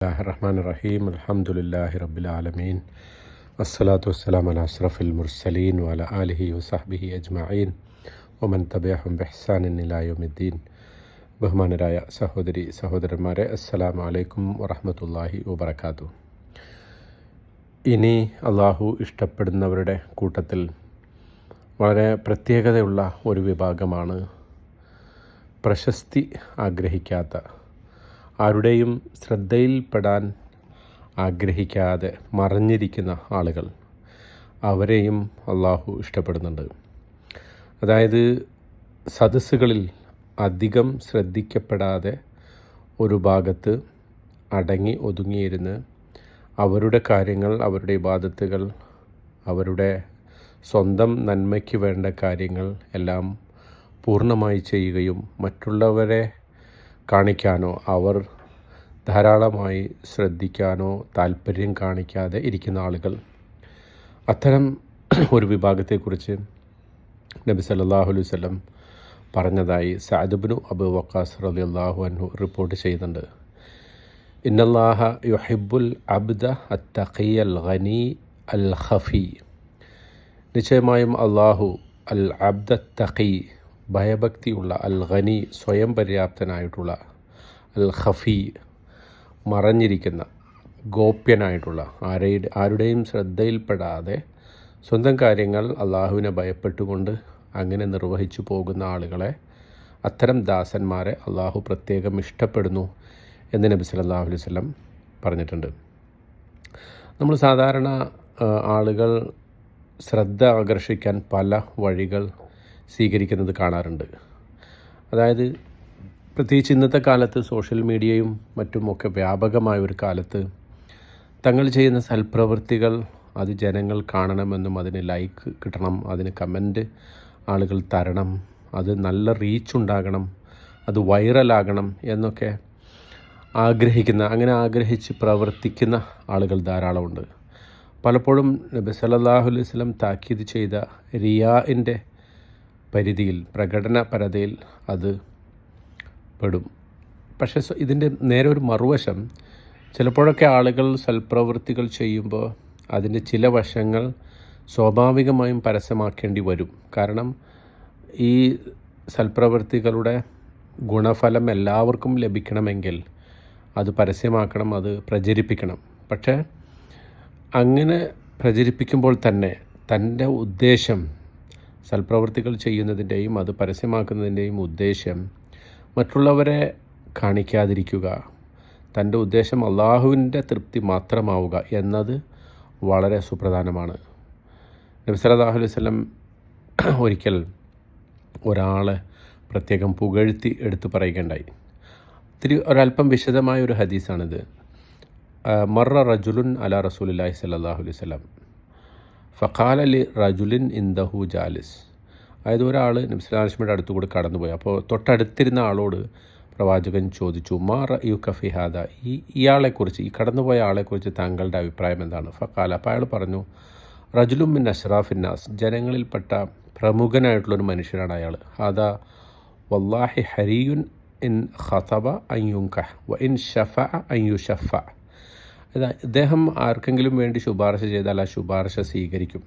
Bismillahirrahmanirrahim. Alhamdulillahi Rabbil Alameen. Wassalatu wassalamu ala ashrafil mursalin wa ala alihi wa sahbihi ajma'in wa man tabi'ahum bi ihsanin ila yawmiddin. ബഹുമാനരായ സഹോദരന്മാരെ, അസ്സലാമു അലൈക്കും വറഹ്മത്തുള്ളാഹി വബറകാതുഹു. ഇനി അള്ളാഹു ഇഷ്ടപ്പെടുന്നവരുടെ കൂട്ടത്തിൽ വളരെ പ്രത്യേകതയുള്ള ഒരു വിഭാഗമാണ് പ്രശസ്തി ആഗ്രഹിക്കാത്ത, ആരുടെയും ശ്രദ്ധയിൽപ്പെടാൻ ആഗ്രഹിക്കാതെ മറഞ്ഞിരിക്കുന്ന ആളുകൾ. അവരെയും അള്ളാഹു ഇഷ്ടപ്പെടുന്നുണ്ട്. അതായത് സദസ്സുകളിൽ അധികം ശ്രദ്ധിക്കപ്പെടാതെ ഒരു ഭാഗത്ത് അടങ്ങി ഒതുങ്ങിയിരുന്ന് അവരുടെ കാര്യങ്ങൾ, അവരുടെ ഇബാദത്തുകൾ, അവരുടെ സ്വന്തം നന്മയ്ക്ക് വേണ്ട കാര്യങ്ങൾ എല്ലാം പൂർണ്ണമായി ചെയ്യുകയും മറ്റുള്ളവരെ കാണിക്കാനോ അവർ ധാരാളമായി ശ്രദ്ധിക്കാനോ താല്പര്യം കാണിക്കാതെ ഇരിക്കുന്ന ആളുകൾ. അത്തരം ഒരു വിഭാഗത്തെക്കുറിച്ച് നബി സല്ലല്ലാഹു അലൈഹി വസല്ലം പറഞ്ഞതായി സഅദ് ഇബ്നു അബൂ വഖാസ് റളിയല്ലാഹു അൻഹു റിപ്പോർട്ട് ചെയ്യുന്നുണ്ട്. ഇന്നല്ലാഹ യുഹിബ്ബുൽ അബ്ദ അത്തഖിയൽ ഗനി അൽ ഖഫി. നിശ്ചയമായും അള്ളാഹു അൽ അബ്ദ തഖി, ഭയഭക്തിയുള്ള, അൽ ഗനി, സ്വയം പര്യാപ്തനായിട്ടുള്ള, അൽ ഖഫി, മറഞ്ഞിരിക്കുന്ന, ഗോപ്യനായിട്ടുള്ള, ആരുടെയും ശ്രദ്ധയിൽപ്പെടാതെ സ്വന്തം കാര്യങ്ങൾ അള്ളാഹുവിനെ ഭയപ്പെട്ടുകൊണ്ട് അങ്ങനെ നിർവഹിച്ചു പോകുന്ന ആളുകളെ, അത്തരം ദാസന്മാരെ അള്ളാഹു പ്രത്യേകം ഇഷ്ടപ്പെടുന്നു എന്ന് നബി സല്ലല്ലാഹു അലൈഹി വസല്ലം പറഞ്ഞിട്ടുണ്ട്. നമ്മൾ സാധാരണ ആളുകൾ ശ്രദ്ധ ആകർഷിക്കാൻ പല വഴികൾ സ്വീകരിക്കുന്നത് കാണാറുണ്ട്. അതായത് പ്രത്യേകിച്ച് ഇന്നത്തെ കാലത്ത് സോഷ്യൽ മീഡിയയും മറ്റുമൊക്കെ വ്യാപകമായ ഒരു കാലത്ത് തങ്ങൾ ചെയ്യുന്ന സൽപ്രവൃത്തികൾ അത് ജനങ്ങൾ കാണണമെന്നും അതിന് ലൈക്ക് കിട്ടണം, അതിന് കമൻറ്റ് ആളുകൾ തരണം, അത് നല്ല റീച്ച് ഉണ്ടാകണം, അത് വൈറലാകണം എന്നൊക്കെ അങ്ങനെ ആഗ്രഹിച്ച് പ്രവർത്തിക്കുന്ന ആളുകൾ ധാരാളമുണ്ട്. പലപ്പോഴും നബി സല്ലല്ലാഹു അലൈഹി വസല്ലം താക്കീത് ചെയ്ത റിയാഇൻ്റെ പരിധിയിൽ, പ്രകടനപരതയിൽ അത് പെടും. പക്ഷേ ഇതിൻ്റെ നേരെ ഒരു മറുവശം, ചിലപ്പോഴൊക്കെ ആളുകൾ സൽപ്രവൃത്തികൾ ചെയ്യുമ്പോൾ അതിൻ്റെ ചില വശങ്ങൾ സ്വാഭാവികമായും പരസ്യമാക്കേണ്ടി വരും. കാരണം ഈ സൽപ്രവൃത്തികളുടെ ഗുണഫലം എല്ലാവർക്കും ലഭിക്കണമെങ്കിൽ അത് പരസ്യമാക്കണം, അത് പ്രചരിപ്പിക്കണം. പക്ഷേ അങ്ങനെ പ്രചരിപ്പിക്കുമ്പോൾ തന്നെ തൻ്റെ ഉദ്ദേശം, സൽപ്രവൃത്തികൾ ചെയ്യുന്നതിൻ്റെയും അത് പരസ്യമാക്കുന്നതിൻ്റെയും ഉദ്ദേശം മറ്റുള്ളവരെ കാണിക്കാതിരിക്കുക, തൻ്റെ ഉദ്ദേശം അള്ളാഹുവിൻ്റെ തൃപ്തി മാത്രമാവുക എന്നത് വളരെ സുപ്രധാനമാണ്. നബി സല്ലല്ലാഹു അലൈഹി വസല്ലം ഒരിക്കൽ ഒരാളെ പ്രത്യേകം പുകഴ്ത്തി എടുത്തു പറയുകയുണ്ടായി. ഒരല്പം വിശദമായ ഒരു ഹദീസാണിത്. മറ റജുലുൻ അലാ റസൂലില്ലാഹി സല്ലല്ലാഹു അലൈഹി വസല്ലം ഫഖാല ലി റജുലിൻ ഇൻദഹു ജാലിസ്. അതായത് ഒരാൾ നബി സല്ലല്ലാഹു അലൈഹി വസല്ലമയുടെ അടുത്തുകൂടി കടന്നുപോയി. അപ്പോൾ തൊട്ടടുത്തിരുന്ന ആളോട് പ്രവാചകൻ ചോദിച്ചു, മാ റഅയുക ഫി ഹാദാ, ഇയാളെക്കുറിച്ച്, ഈ കടന്നുപോയ ആളെക്കുറിച്ച് താങ്കളുടെ അഭിപ്രായം എന്താണ്? ഫഖാല, അപ്പോൾ അയാൾ പറഞ്ഞു, റജുലുൻ മിൻ അഷ്റാഫിൻ നാസ്, ജനങ്ങളിൽപ്പെട്ട പ്രമുഖനായിട്ടുള്ളൊരു മനുഷ്യനാണ് അയാൾ. ഹാദാ വല്ലാഹി ഹരിയുൻ ഇൻ ഖതബ അൻ യുൻകഹ് വ ഇൻ ശഫഅ അൻ യുശഫഅ. ഇദ്ദേഹം ആർക്കെങ്കിലും വേണ്ടി ശുപാർശ ചെയ്താൽ ആ ശുപാർശ സ്വീകരിക്കും.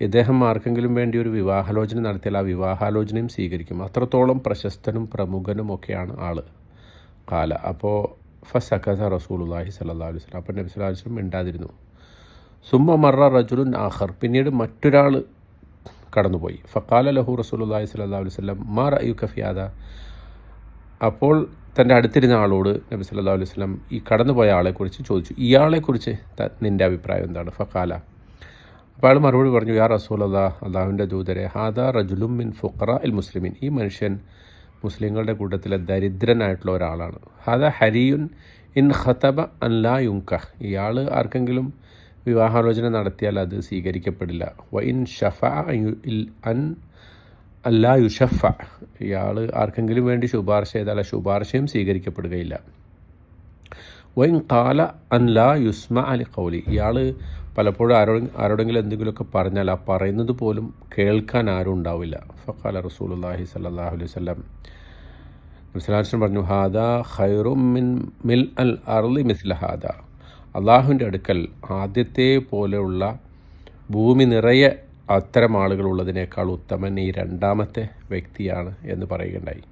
ഇദ്ദേഹം ആർക്കെങ്കിലും വേണ്ടി ഒരു വിവാഹാലോചന നടത്തിയാൽ ആ വിവാഹാലോചനയും സ്വീകരിക്കും. അത്രത്തോളം പ്രശസ്തനും പ്രമുഖനും ഒക്കെയാണ് ആൾ. കാല. അപ്പോൾ ഫസകത റസൂലുള്ളാഹി സ്വല്ലല്ലാഹു അലൈഹി വസല്ലം, അപ്പോൾ നബി സ്വല്ലല്ലാഹു അലൈഹി വസല്ലം മിണ്ടാതിരുന്നു. സുമ്മ മറ റജുലുൻ ആഖർ, പിന്നീട് മറ്റൊരാൾ കടന്നുപോയി. ഫഖാല ലഹു റസൂലുള്ളാഹി സ്വല്ലല്ലാഹു അലൈഹി വസല്ലം മാ റഅയുക ഫി ഹാദാ. അപ്പോൾ തൻ്റെ അടുത്തിരുന്ന ആളോട് നബി സല്ലല്ലാഹു അലൈഹി വസല്ലം ഈ കടന്നുപോയ ആളെക്കുറിച്ച് ചോദിച്ചു, ഇയാളെക്കുറിച്ച് നിൻ്റെ അഭിപ്രായം എന്താണ്? ഫഖാല, അപ്പോൾ അയാൾ മറുപടി പറഞ്ഞു, യാ റസൂലല്ലാഹ്, അള്ളാഹുവിൻ്റെ ദൂതരെ, ഹാദാ റജുലുൻ മിൻ ഫുഖറാ ഇൽ മുസ്ലിമീൻ, ഈ മനുഷ്യൻ മുസ്ലിങ്ങളുടെ കൂട്ടത്തിലെ ദരിദ്രനായിട്ടുള്ള ഒരാളാണ്. ഹാദാ ഹരിയുൻ ഇൻ ഖതബ അൻ ലാ യുൻകഹ്, ഇയാൾ ആർക്കെങ്കിലും വിവാഹാലോചന നടത്തിയാൽ അത് സ്വീകരിക്കപ്പെടില്ല. വ ഇൻ ഷഫഅ അൻ അല്ലാ യുഷഫ, ഇയാൾ ആർക്കെങ്കിലും വേണ്ടി ശുപാർശ ചെയ്താൽ ആ ശുപാർശയും സ്വീകരിക്കപ്പെടുകയില്ല. വൈൻ ഖാല അൻ ലാ യുസ്മഅ ലി ഖൗലി, ഇയാൾ പലപ്പോഴും ആരോടെങ്കിലും എന്തെങ്കിലുമൊക്കെ പറഞ്ഞാൽ ആ പറയുന്നത് പോലും കേൾക്കാൻ ആരും ഉണ്ടാവില്ല. ഫഖാല റസൂലുള്ളാഹി സ്വല്ലല്ലാഹു അലൈഹി വസല്ലം, നബി സല്ലല്ലാഹു അലൈഹി വസല്ലം പറഞ്ഞു, ഹാദാ ഖൈറും മിൻ മിൽ അൽ അർളി മിസ്ല ഹാദാ. അള്ളാഹുവിൻ്റെ അടുക്കൽ ആദ്യത്തെ പോലെയുള്ള ഭൂമി നിറയെ അത്തരം ആളുകളുള്ളതിനേക്കാൾ ഉത്തമൻ ഈ രണ്ടാമത്തെ വ്യക്തിയാണ് എന്ന് പറയുകയുണ്ടായി.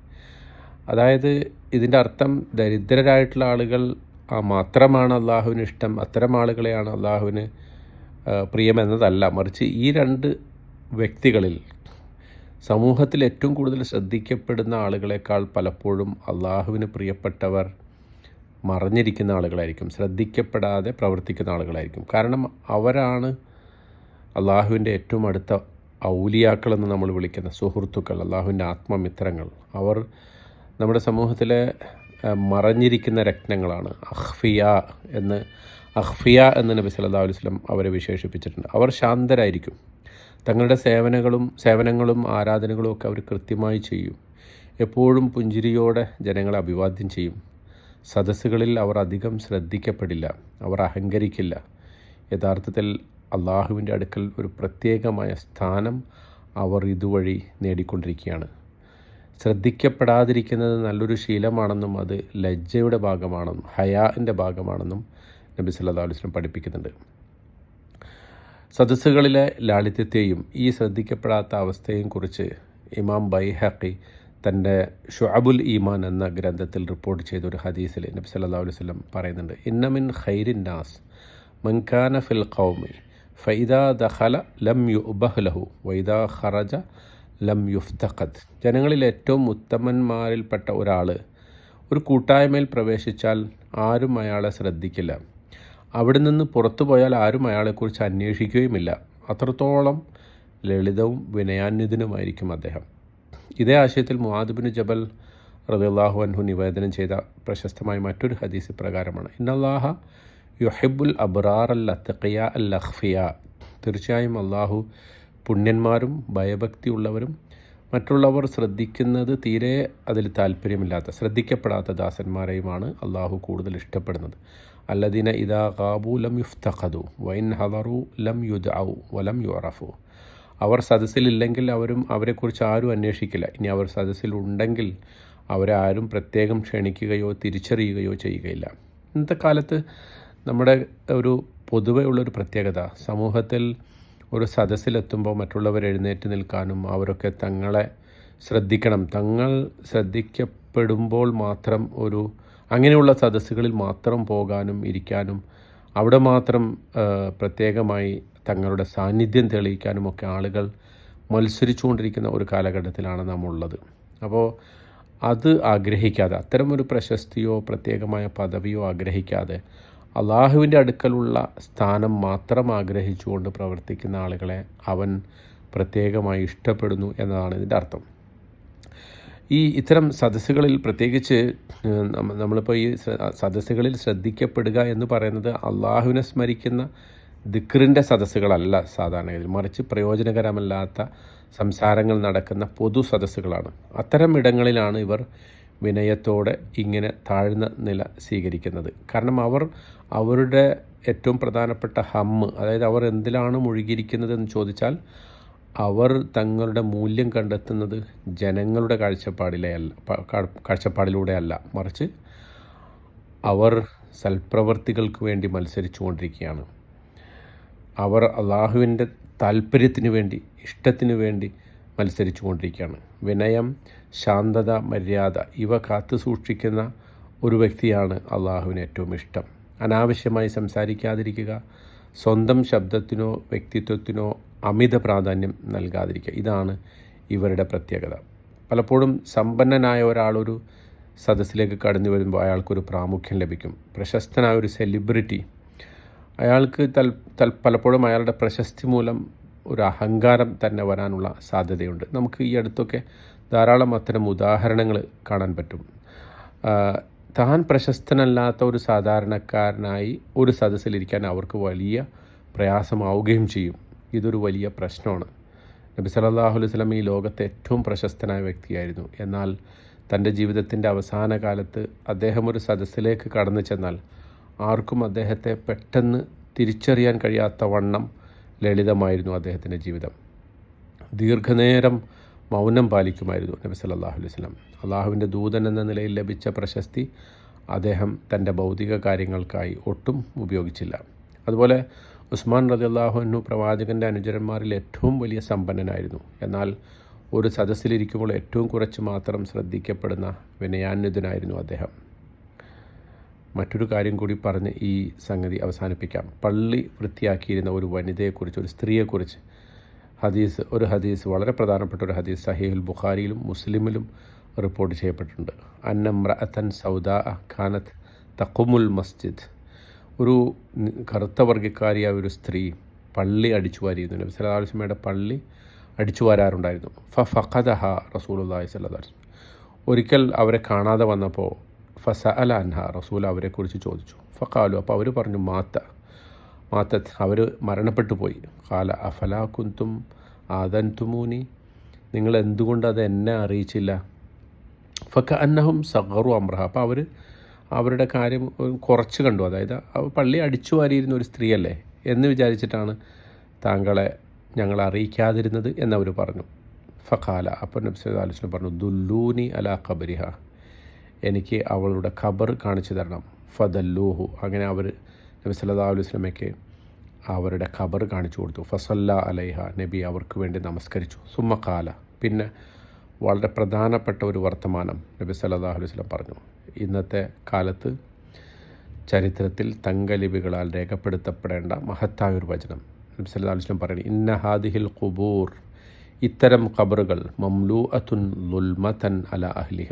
അതായത് ഇതിൻ്റെ അർത്ഥം ദരിദ്രരായിട്ടുള്ള ആളുകൾ മാത്രമാണ് അള്ളാഹുവിന് ഇഷ്ടം, അത്തരം ആളുകളെയാണ് അള്ളാഹുവിന് പ്രിയമെന്നതല്ല. മറിച്ച് ഈ രണ്ട് വ്യക്തികളിൽ സമൂഹത്തിൽ ഏറ്റവും കൂടുതൽ ശ്രദ്ധിക്കപ്പെടുന്ന ആളുകളെക്കാൾ പലപ്പോഴും അള്ളാഹുവിന് പ്രിയപ്പെട്ടവർ മറഞ്ഞിരിക്കുന്ന ആളുകളായിരിക്കും, ശ്രദ്ധിക്കപ്പെടാതെ പ്രവർത്തിക്കുന്ന ആളുകളായിരിക്കും. കാരണം അവരാണ് അള്ളാഹുവിൻ്റെ ഏറ്റവും അടുത്ത ഔലിയാക്കളെന്ന് നമ്മൾ വിളിക്കുന്ന സുഹൃത്തുക്കൾ, അള്ളാഹുവിൻ്റെ ആത്മമിത്രങ്ങൾ. അവർ നമ്മുടെ സമൂഹത്തിലെ മറഞ്ഞിരിക്കുന്ന രത്നങ്ങളാണ്. അഖ്ഫിയ എന്ന് നബി സല്ലല്ലാഹു അലൈഹി വസല്ലം അവരെ വിശേഷിപ്പിച്ചിട്ടുണ്ട്. അവർ ശാന്തരായിരിക്കും. തങ്ങളുടെ സേവനങ്ങളും ആരാധനകളും ഒക്കെ അവർ കൃത്യമായി ചെയ്യും. എപ്പോഴും പുഞ്ചിരിയോടെ ജനങ്ങളെ അഭിവാദ്യം ചെയ്യും. സദസ്സുകളിൽ അവർ അധികം ശ്രദ്ധിക്കപ്പെടില്ല, അവർ അഹങ്കരിക്കില്ല. യഥാർത്ഥത്തിൽ അള്ളാഹുവിൻ്റെ അടുക്കൽ ഒരു പ്രത്യേകമായ സ്ഥാനം അവർ ഇതുവഴി നേടിക്കൊണ്ടിരിക്കുകയാണ്. ശ്രദ്ധിക്കപ്പെടാതിരിക്കുന്നത് നല്ലൊരു ശീലമാണെന്നും അത് ലജ്ജയുടെ ഭാഗമാണെന്നും ഹയാൻ്റെ ഭാഗമാണെന്നും നബി സല്ലല്ലാഹു അലൈഹി വസല്ലം പഠിപ്പിക്കുന്നുണ്ട്. സദസ്സുകളിലെ ലാളിത്യത്തെയും ഈ ശ്രദ്ധിക്കപ്പെടാത്ത അവസ്ഥയെയും കുറിച്ച് ഇമാം ബൈഹഖി തൻ്റെ ഷുഅബുൽ ഈമാൻ എന്ന ഗ്രന്ഥത്തിൽ റിപ്പോർട്ട് ചെയ്ത ഒരു ഹദീസിൽ നബി സല്ലല്ലാഹു അലൈഹി വസല്ലം പറയുന്നുണ്ട്, ഇന്ന മിൻ ഖൈരിൻ നാസ് മൻ കാന ഫിൽ ഖൗമി ഫഇദാ ദഖല ലം യുബഹ് ലഹു വഇദാ ഖറജ ലം യുഫ്തഖദ്. ജനങ്ങളിൽ ഏറ്റവും ഉത്തമന്മാരിൽപ്പെട്ട ഒരാൾ ഒരു കൂട്ടായ്മയിൽ പ്രവേശിച്ചാൽ ആരും അയാളെ ശ്രദ്ധിക്കില്ല, അവിടെ നിന്ന് പുറത്തു പോയാൽ ആരും അയാളെക്കുറിച്ച് അന്വേഷിക്കുകയുമില്ല. അത്രത്തോളം ലളിതവും വിനയാന്വിതനുമായിരിക്കും അദ്ദേഹം. ഇതേ ആശയത്തിൽ മുആദ് ബിൻ ജബൽ റളിയല്ലാഹു അൻഹു നിവേദനം ചെയ്ത പ്രശസ്തമായ മറ്റൊരു ഹദീസ് പ്രകാരമാണ്, ഇന്നല്ലാഹ യുഹിബ്ബുൽ അബ്റാർ അൽ അത്ഖിയ അൽ അഖ്ഫിയ. തീർച്ചയായും അള്ളാഹു പുണ്യന്മാരും ഭയഭക്തിയുള്ളവരും മറ്റുള്ളവർ ശ്രദ്ധിക്കുന്നത് തീരെ അതിൽ താല്പര്യമില്ലാത്ത ശ്രദ്ധിക്കപ്പെടാത്ത ദാസന്മാരെയുമാണ് അള്ളാഹു കൂടുതൽ ഇഷ്ടപ്പെടുന്നത്. അല്ലദീന ഇദാ ഖാബു ലം യുഫ്തഖദു വഇൻ ഹദറു ലം യുദ്ഔ വലം യുറഫു. അവർ സദസ്സിലില്ലെങ്കിൽ അവരെക്കുറിച്ച് ആരും അന്വേഷിക്കില്ല. ഇനി അവർ സദസ്സിലുണ്ടെങ്കിൽ അവരെ ആരും പ്രത്യേകം ക്ഷണിക്കുകയോ തിരിച്ചറിയുകയോ ചെയ്യുകയില്ല. ഇന്നത്തെ കാലത്ത് നമ്മുടെ ഒരു പൊതുവെ ഉള്ളൊരു പ്രത്യേകത, സമൂഹത്തിൽ ഒരു സദസ്സിലെത്തുമ്പോൾ മറ്റുള്ളവർ എഴുന്നേറ്റ് നിൽക്കാനും അവരൊക്കെ തങ്ങളെ ശ്രദ്ധിക്കണം, തങ്ങൾ ശ്രദ്ധിക്കപ്പെടുമ്പോൾ മാത്രം അങ്ങനെയുള്ള സദസ്സുകളിൽ മാത്രം പോകാനും ഇരിക്കാനും അവിടെ മാത്രം പ്രത്യേകമായി തങ്ങളുടെ സാന്നിധ്യം തെളിയിക്കാനുമൊക്കെ ആളുകൾ മത്സരിച്ചുകൊണ്ടിരിക്കുന്ന ഒരു കാലഘട്ടത്തിലാണ് നാം ഉള്ളത്. അപ്പോൾ അത് ആഗ്രഹിക്കാതെ, അത്തരമൊരു പ്രശസ്തിയോ പ്രത്യേകമായ പദവിയോ ആഗ്രഹിക്കാതെ അള്ളാഹുവിൻ്റെ അടുക്കലുള്ള സ്ഥാനം മാത്രം ആഗ്രഹിച്ചുകൊണ്ട് പ്രവർത്തിക്കുന്ന ആളുകളെ അവൻ പ്രത്യേകമായി ഇഷ്ടപ്പെടുന്നു എന്നതാണ് ഇതിൻ്റെ അർത്ഥം. ഇത്തരം സദസ്സുകളിൽ പ്രത്യേകിച്ച് നമ്മളിപ്പോൾ ഈ സദസ്സുകളിൽ ശ്രദ്ധിക്കപ്പെടുക എന്ന് പറയുന്നത് അള്ളാഹുവിനെ സ്മരിക്കുന്ന ദിക്റിൻ്റെ സദസ്സുകളല്ല സാധാരണഗതിയിൽ, മറിച്ച് പ്രയോജനകരമല്ലാത്ത സംസാരങ്ങൾ നടക്കുന്ന പൊതു സദസ്സുകളാണ്. അത്തരം ഇടങ്ങളിലാണ് ഇവർ വിനയത്തോടെ ഇങ്ങനെ താഴ്ന്ന നില സ്വീകരിക്കുന്നത്. കാരണം അവരുടെ ഏറ്റവും പ്രധാനപ്പെട്ട അതായത് അവർ എന്തിലാണ് മുഴുകിയിരിക്കുന്നതെന്ന് ചോദിച്ചാൽ അവർ തങ്ങളുടെ മൂല്യം കണ്ടെത്തുന്നത് ജനങ്ങളുടെ കാഴ്ചപ്പാടിലൂടെയല്ല, മറിച്ച് അവർ സൽപ്രവർത്തികൾക്ക് വേണ്ടി മത്സരിച്ചു കൊണ്ടിരിക്കുകയാണ്. അവർ അള്ളാഹുവിൻ്റെ താല്പര്യത്തിന് വേണ്ടി, ഇഷ്ടത്തിന് വേണ്ടി മത്സരിച്ചു കൊണ്ടിരിക്കുകയാണ്. വിനയം, ശാന്തത, മര്യാദ ഇവ കാത്തു സൂക്ഷിക്കുന്ന ഒരു വ്യക്തിയാണ് അള്ളാഹുവിന് ഏറ്റവും ഇഷ്ടം. അനാവശ്യമായി സംസാരിക്കാതിരിക്കുക, സ്വന്തം ശബ്ദത്തിനോ വ്യക്തിത്വത്തിനോ അമിത പ്രാധാന്യം നൽകാതിരിക്കുക, ഇതാണ് ഇവരുടെ പ്രത്യേകത. പലപ്പോഴും സമ്പന്നനായ ഒരാളൊരു സദസ്സിലേക്ക് കടന്നു വരുമ്പോൾ അയാൾക്കൊരു പ്രാമുഖ്യം ലഭിക്കും. പ്രശസ്തനായ ഒരു സെലിബ്രിറ്റി, അയാൾക്ക് പലപ്പോഴും അയാളുടെ പ്രശസ്തി മൂലം ഒരു അഹങ്കാരം തന്നെ വരാനുള്ള സാധ്യതയുണ്ട്. നമുക്ക് ഈ അടുത്തൊക്കെ ധാരാളം അത്തരം ഉദാഹരണങ്ങൾ കാണാൻ പറ്റും. താൻ പ്രശസ്തനല്ലാത്ത ഒരു സാധാരണക്കാരനായി ഒരു സദസ്സിലിരിക്കാൻ അവർക്ക് വലിയ പ്രയാസമാവുകയും ചെയ്യും. ഇതൊരു വലിയ പ്രശ്നമാണ്. നബി സല്ലല്ലാഹു അലൈഹി വസല്ലം ഈ ലോകത്തെ ഏറ്റവും പ്രശസ്തനായ വ്യക്തിയായിരുന്നു. എന്നാൽ തൻ്റെ ജീവിതത്തിൻ്റെ അവസാന കാലത്ത് അദ്ദേഹം ഒരു സദസ്സിലേക്ക് കടന്നു ചെന്നാൽ ആർക്കും അദ്ദേഹത്തെ പെട്ടെന്ന് തിരിച്ചറിയാൻ കഴിയാത്ത വണ്ണം ലളിതമായിരുന്നു അദ്ദേഹത്തിൻ്റെ ജീവിതം. ദീർഘനേരം മൗനം പാലിക്കുമായിരുന്നു നബി സല്ലല്ലാഹു അലൈഹി വസല്ലം. അള്ളാഹുവിൻ്റെ ദൂതൻ എന്ന നിലയിൽ ലഭിച്ച പ്രശസ്തി അദ്ദേഹം തൻ്റെ ഭൗതിക കാര്യങ്ങൾക്കായി ഒട്ടും ഉപയോഗിച്ചില്ല. അതുപോലെ ഉസ്മാൻ റളിയല്ലാഹു അൻഹു പ്രവാചകൻ്റെ അനുചരന്മാരിൽ ഏറ്റവും വലിയ സമ്പന്നനായിരുന്നു. എന്നാൽ ഒരു സദസ്സിലിരിക്കുമ്പോൾ ഏറ്റവും കുറച്ച് മാത്രം ശ്രദ്ധിക്കപ്പെടുന്ന വിനയാന്വിതനായിരുന്നു അദ്ദേഹം. മറ്റൊരു കാര്യം കൂടി പറഞ്ഞ് ഈ സംഗതി അവസാനിപ്പിക്കാം. പള്ളി വൃത്തിയാക്കിയിരുന്ന ഒരു വനിതയെക്കുറിച്ച്, ഒരു സ്ത്രീയെക്കുറിച്ച് ഒരു ഹദീസ് വളരെ പ്രധാനപ്പെട്ട ഒരു ഹദീസ് സഹീഹുൽ ബുഖാരിയിലും മുസ്ലിമിലും റിപ്പോർട്ട് ചെയ്യപ്പെട്ടിട്ടുണ്ട്. അന്നമ്രഅത്തൻ സൗദാ ഖാനത്ത് തഖുമുൽ മസ്ജിദ്. ഒരു കറുത്ത വർഗ്ഗക്കാരിയായ ഒരു സ്ത്രീ പള്ളി അടിച്ചു വാരിയിരുന്നു. നബി സല്ലല്ലാഹു അലൈഹി വസല്ലമയുടെ പള്ളി അടിച്ചു വാരാറുണ്ടായിരുന്നു. ഫഖദഹ റസൂലുള്ളാഹി സ്വല്ലല്ലാഹു അലൈഹി വസല്ലം. ഒരിക്കൽ അവരെ കാണാതെ വന്നപ്പോൾ ഫസഅല അൻഹ, റസൂൽ അവരെക്കുറിച്ച് ചോദിച്ചു. ഫഖാലു, അപ്പോൾ അവർ പറഞ്ഞു മാത്തത്ത്, അവർ മരണപ്പെട്ടു പോയി. ഖാല അഫലാ കുന്തും ആദൻതുമൂനി, നിങ്ങൾ എന്തുകൊണ്ട് അത് എന്നെ അറിയിച്ചില്ല? ഫകഅന്നഹും സഗറു അംറഹ, അപ്പോൾ അവർ അവരുടെ കാര്യം കുറച്ച് കണ്ടു. അതായത് പള്ളി അടിച്ചു വാരിയിരുന്ന ഒരു സ്ത്രീയല്ലേ എന്ന് വിചാരിച്ചിട്ടാണ് താങ്കളെ ഞങ്ങൾ അറിയിക്കാതിരുന്നത് എന്നവർ പറഞ്ഞു. ഫഖാല, അപ്പോൾ നബി സല്ലല്ലാഹു അലൈഹി വസല്ലം പറഞ്ഞു, ദുല്ലൂനി അലാ ഖബരിഹ, എനിക്ക് അവളുടെ ഖബർ കാണിച്ചു തരണം. ഫദല്ലൂഹു, അങ്ങനെ അവർ നബി സല്ലല്ലാഹു അലൈഹി വസല്ലമയ്ക്ക് അവരുടെ ഖബർ കാണിച്ചു കൊടുത്തു. ഫസല്ല അലൈഹ, നബി അവർക്ക് വേണ്ടി നമസ്കരിച്ചു. സുമ്മ ഖാല, പിന്നെ വളരെ പ്രധാനപ്പെട്ട ഒരു വർത്തമാനം നബി സല്ലല്ലാഹു അലൈഹി വസല്ലം പറഞ്ഞു. ഇന്നത്തെ കാലത്ത് ചരിത്രത്തിൽ തങ്കലിപികളാൽ രേഖപ്പെടുത്തപ്പെടേണ്ട മഹത്തായ ഒരു വചനം നബി സല്ലല്ലാഹു അലൈഹി വസല്ലം പറയുന്നു, ഇന്ന ഹാദിഹിൽ ഖുബൂർ, ഇത്തരം ഖബറുകൾ മംലൂഅത്തുൻ ളുൽമതൻ അലാ അഹ്ലിഹ,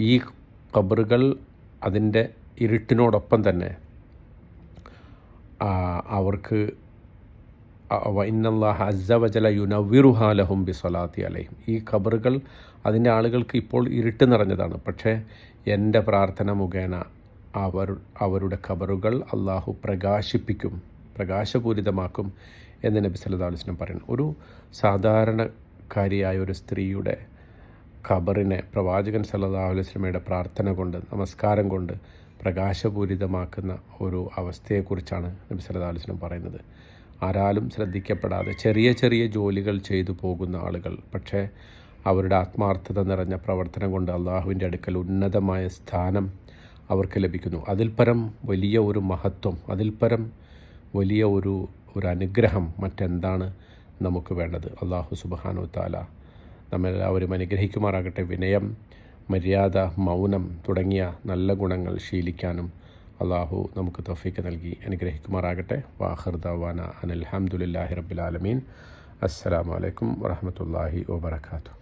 ഈ ഖബറുകൾ അതിൻ്റെ ഇരുട്ടിനോടൊപ്പം തന്നെ അവർക്ക് ഇന്നല്ലാഹ അസ്സ വജല യുനവ്വിറുഹാ ലഹും ബിസ്സലാത്തി അലൈഹിം, ഈ ഖബറുകൾ അതിൻ്റെ ആളുകൾക്ക് ഇപ്പോൾ ഇരുട്ട് നിറഞ്ഞതാണ്, പക്ഷേ എൻ്റെ പ്രാർത്ഥന മുഖേന അവരുടെ ഖബറുകൾ അള്ളാഹു പ്രകാശിപ്പിക്കും, പ്രകാശപൂരിതമാക്കും എന്ന് നബി സല്ലല്ലാഹു അലൈഹി വസല്ലം പറയുന്നു. ഒരു സാധാരണക്കാരിയായ ഒരു സ്ത്രീയുടെ ഖബറിനെ പ്രവാചകൻ സല്ലല്ലാഹു അലൈഹി വസല്ലമയുടെ പ്രാർത്ഥന കൊണ്ട്, നമസ്കാരം കൊണ്ട് പ്രകാശപൂരിതമാക്കുന്ന ഒരു അവസ്ഥയെക്കുറിച്ചാണ് നബി സല്ലല്ലാഹു അലൈഹി വസല്ലം പറയുന്നത്. ആരാലും ശ്രദ്ധിക്കപ്പെടാതെ ചെറിയ ചെറിയ ജോലികൾ ചെയ്തു പോകുന്ന ആളുകൾ, പക്ഷേ അവരുടെ ആത്മാർത്ഥത നിറഞ്ഞ പ്രവർത്തനം കൊണ്ട് അള്ളാഹുവിൻ്റെ അടുക്കൽ ഉന്നതമായ സ്ഥാനം അവർക്ക് ലഭിക്കുന്നു. അതിൽ പരം വലിയ ഒരു മഹത്വം, അതിൽ പരം വലിയ ഒരു അനുഗ്രഹം മറ്റെന്താണ് നമുക്ക് വേണ്ടത്? അള്ളാഹു സുബ്ഹാനഹു വ തആല നമ്മളെല്ലാവരും അനുഗ്രഹിക്കുമാറാകട്ടെ. വിനയം, മര്യാദ, മൗനം തുടങ്ങിയ നല്ല ഗുണങ്ങൾ ശീലിക്കാനും അള്ളാഹു നമുക്ക് തൗഫീഖ് നൽകി അനുഗ്രഹിക്കുമാറാകട്ടെ. വാഖിർ ദഅവാന അനിൽ ഹംദുലില്ലാഹി റബ്ബിൽ ആലമീൻ. അസ്സലാമു അലൈക്കും വറഹ്മത്തുള്ളാഹി വബറകാതുഹു.